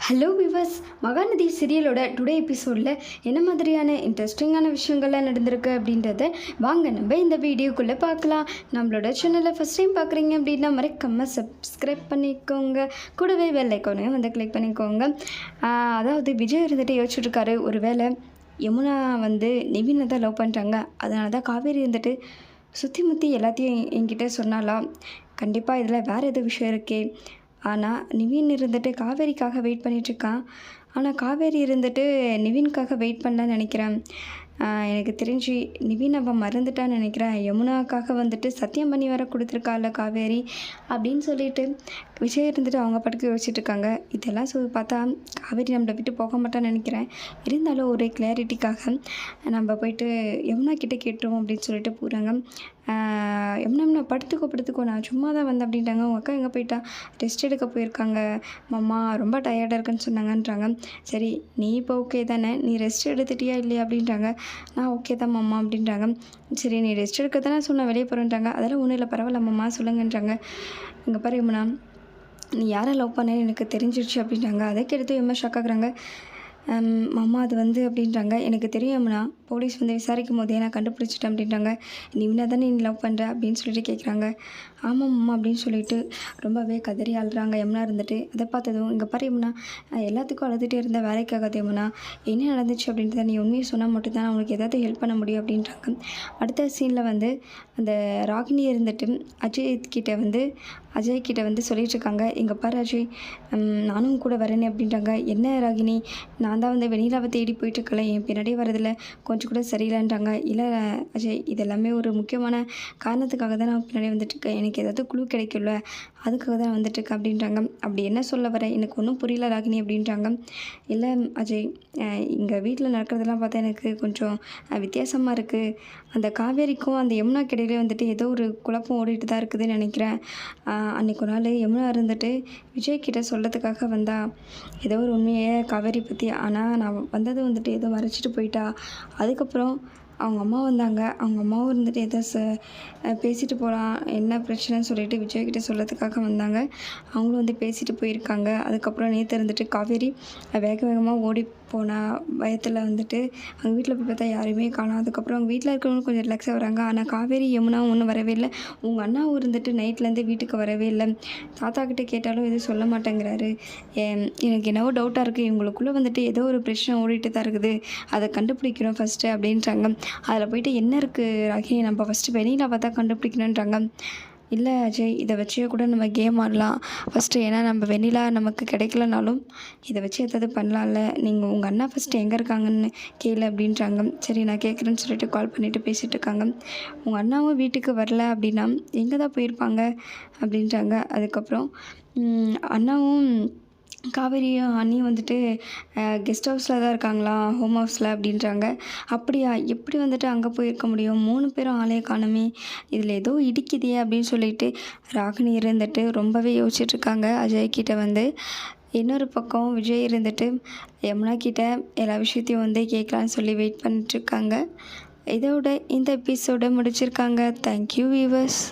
Hello viewers, Mahanadi சீரியலோட today எபிசோடில் என்ன மாதிரியான இன்ட்ரெஸ்டிங்கான விஷயங்கள்லாம் நடந்திருக்கு அப்படின்றத வாங்க நம்ம இந்த வீடியோக்குள்ளே பார்க்கலாம். நம்மளோட சேனலை ஃபஸ்ட் டைம் பார்க்குறீங்க அப்படின்னா மறக்காம சப்ஸ்கிரைப் பண்ணிக்கோங்க, கூடவே பெல் ஐக்கானையும் வந்து கிளிக் பண்ணிக்கோங்க. அதாவது விஜய் இருந்துட்டு யோசிச்சுட்ருக்காரு, ஒரு வேளை யமுனா வந்து நிவினை தான் லவ் பண்ணுறாங்க, அதனால தான் காவேரி இருந்துட்டு சுற்றி முற்றி எல்லாத்தையும் என்கிட்ட சொன்னாலா, கண்டிப்பாக இதில் வேறு எது விஷயம் இருக்கே. ஆனால் நிவின் இருந்துட்டு காவேரிக்காக வெயிட் பண்ணிகிட்ருக்கான், ஆனால் காவேரி இருந்துட்டு நிவின்காக வெயிட் பண்ணலான்னு நினைக்கிறேன். எனக்கு தெரிஞ்சு நிவின் அவன் மறந்துட்டான்னு நினைக்கிறேன். யமுனாக்காக வந்துட்டு சத்தியம் பண்ணி வர கொடுத்துருக்காள் காவேரி அப்படின்னு சொல்லிட்டு விஜய் இருந்துட்டு அவங்க படுக்க யோசிச்சுட்ருக்காங்க. இதெல்லாம் பார்த்தா காவேரி நம்மளை விட்டு போக மாட்டான்னு நினைக்கிறேன். இருந்தாலும் ஒரு கிளாரிட்டிக்காக நம்ம போயிட்டு யமுனா கிட்டே கேட்டுருவோம் அப்படின்னு சொல்லிட்டு போகிறாங்க. யமுனா படுத்துக்கோ நான் சும்மா தான் வந்தேன் அப்படின்ட்டாங்க. உங்கள் அக்கா எங்கே போயிட்டா? ரெஸ்ட் எடுக்க போயிருக்காங்க மாமா, ரொம்ப டயர்டாக இருக்குன்னு சொன்னாங்கன்றாங்க. சரி, நீ இப்போ ஓகே தானே, நீ ரெஸ்ட் எடுத்துட்டியா இல்லையா அப்படின்றாங்க. நான் ஓகே தான் மாமா அப்படின்றாங்க. சரி, நீ ரெஸ்ட் எடுக்க தானே சொன்ன, வெளியே போகிறேன்றாங்க. அதெல்லாம் ஒன்றும் இல்லை, பரவாயில்ல மாமா சொல்லுங்கன்றாங்க. இங்கே பாரு யமுனா, நீ யாரை லவ் பண்ணேன்னு எனக்கு தெரிஞ்சிருச்சு அப்படின்றாங்க. அதை கேட்டு யமுனா ஷாக் ஆகுறாங்க. மாமா அது வந்து அப்படின்றாங்க. எனக்கு தெரியும்னா போலீஸ் வந்து விசாரிக்கும் போதே நான் கண்டுபிடிச்சிட்டேன் அப்படின்றாங்க. நிவினை தானே நீ லவ் பண்ணுற அப்படின்னு சொல்லிட்டு கேட்குறாங்க. ஆமாம் மாமா அப்படின்னு சொல்லிட்டு ரொம்பவே கதறி அழுறாங்க யமுனா இருந்துட்டு. அதை பார்த்ததும் இங்கே பாரு யமுனா, எல்லாத்துக்கும் அழுதுகிட்டே இருந்த வேலைக்காகாது யமுனா, என்ன நடந்துச்சு அப்படின்றத நீ உண்மையை சொன்னால் மட்டும்தான் அவங்களுக்கு ஏதாவது ஹெல்ப் பண்ண முடியும் அப்படின்றாங்க. அடுத்த சீனில் வந்து அந்த ராகினி இருந்துட்டு அஜய் கிட்ட வந்து சொல்லிகிட்ருக்காங்க. இங்கே பாரு அஜய், நானும் கூட வரேனே அப்படின்றாங்க. என்ன ராகினி, நான் தான் வந்து வெண்ணிலாவை தேடி போயிட்டுருக்கல, என் பின்னாடியே வரதில்ல, கொஞ்சம் கூட சரியில்லைன்றாங்க. இல்லை அஜய், இது எல்லாமே ஒரு முக்கியமான காரணத்துக்காக தான் நான் பின்னாடி வந்துட்டுருக்கேன், எனக்கு ஏதாவது குழு கிடைக்கும்ல, அதுக்காக தான் வந்துட்டுருக்கேன் அப்படின்றாங்க. அப்படி என்ன சொல்ல வர, எனக்கு ஒன்றும் புரியல ராகினி அப்படின்றாங்க. இல்லை அஜய், இங்கே வீட்டில் நடக்கிறதெல்லாம் பார்த்தா எனக்கு கொஞ்சம் வித்தியாசமாக இருக்குது. அந்த காவேரிக்கும் அந்த யமுனா கிடையிலே வந்துட்டு ஏதோ ஒரு குழப்பம் ஓடிட்டு தான் இருக்குதுன்னு நினைக்கிறேன். அன்றைக்கு ஒரு நாள் யமுனா இருந்துட்டு விஜய் கிட்டே சொல்கிறதுக்காக வந்தா ஏதோ ஒரு உண்மையை காவேரி பற்றி, ஆனால் நான் வந்தது வந்துட்டு ஏதோ மறைச்சிட்டு போயிட்டா. அதுக்கப்புறம் அவங்க அம்மா வந்தாங்க, அவங்க அம்மாவும் இருந்துட்டு ஏதோ பேசிட்டு போகலாம், என்ன பிரச்சனைன்னு சொல்லிட்டு விஜய்கிட்ட சொல்கிறதுக்காக வந்தாங்க. அவங்களும் வந்து பேசிட்டு போயிருக்காங்க. அதுக்கப்புறம் நேற்று இருந்துட்டு காவேரி வேக வேகமாக ஓடி போனால் பயத்தில் வந்துட்டு அவங்க வீட்டில் போய் பார்த்தா யாருமே காணோம். அதுக்கப்புறம் அவங்க வீட்டில் இருக்கிறவங்க கொஞ்சம் ரிலாக்ஸாக வராங்க. ஆனால் காவேரி யமுனாவும் ஒன்றும் வரவே இல்லை. உங்கள் அண்ணாவும் இருந்துட்டு நைட்லேருந்து வீட்டுக்கு வரவே இல்லை. தாத்தா கிட்டே கேட்டாலும் எதுவும் சொல்ல மாட்டேங்கிறாரு. எனக்கு என்னவோ டவுட்டாக இருக்குது, இவங்களுக்குள்ளே வந்துட்டு ஏதோ ஒரு பிரச்சனை ஓடிட்டு தான் இருக்குது, அதை கண்டுபிடிக்கணும் ஃபஸ்ட்டு அப்படின்றாங்க. அதில் போய்ட்டு என்ன இருக்குது ராகினி, நம்ம ஃபஸ்ட்டு வெண்ணிலா பார்த்தா கண்டுபிடிக்கணுன்றாங்க. இல்லை அஜய், இதை வச்சே கூட நம்ம கேம் ஆடலாம் ஃபஸ்ட்டு, ஏன்னா நம்ம வெண்ணிலா நமக்கு கிடைக்கலனாலும் இதை வச்சு எதாவது பண்ணலாம்ல, நீங்கள் உங்கள் அண்ணா ஃபஸ்ட்டு எங்கே இருக்காங்கன்னு கேளு அப்படின்றாங்க. சரி, நான் கேட்குறேன்னு சொல்லிட்டு கால் பண்ணிவிட்டு பேசிகிட்டு இருக்காங்க. உங்கள் அண்ணாவும் வீட்டுக்கு வரல அப்படின்னா எங்கே தான் போயிருப்பாங்க அப்படின்றாங்க. அதுக்கப்புறம் அண்ணாவும் காவேரியும் அண்ணியும் வந்துட்டு கெஸ்ட் ஹவுஸில் தான் இருக்காங்களா, ஹோம் ஹவுஸில் அப்படின்றாங்க. அப்படியா, எப்படி வந்துட்டு அங்கே போயிருக்க முடியும், 3 பேரும் ஆளையே காணுமே, இதில் ஏதோ இடிக்குதே அப்படின்னு சொல்லிட்டு ராகினி இருந்துட்டு ரொம்பவே யோசிச்சுட்ருக்காங்க அஜய் கிட்ட வந்து. இன்னொரு பக்கம் விஜய் இருந்துட்டு யமுனா கிட்ட எல்லா விஷயத்தையும் வந்து கேட்கலான்னு சொல்லி வெயிட் பண்ணிட்டுருக்காங்க. இதோட இந்த எபிசோடை முடிச்சிருக்காங்க. Thank you viewers.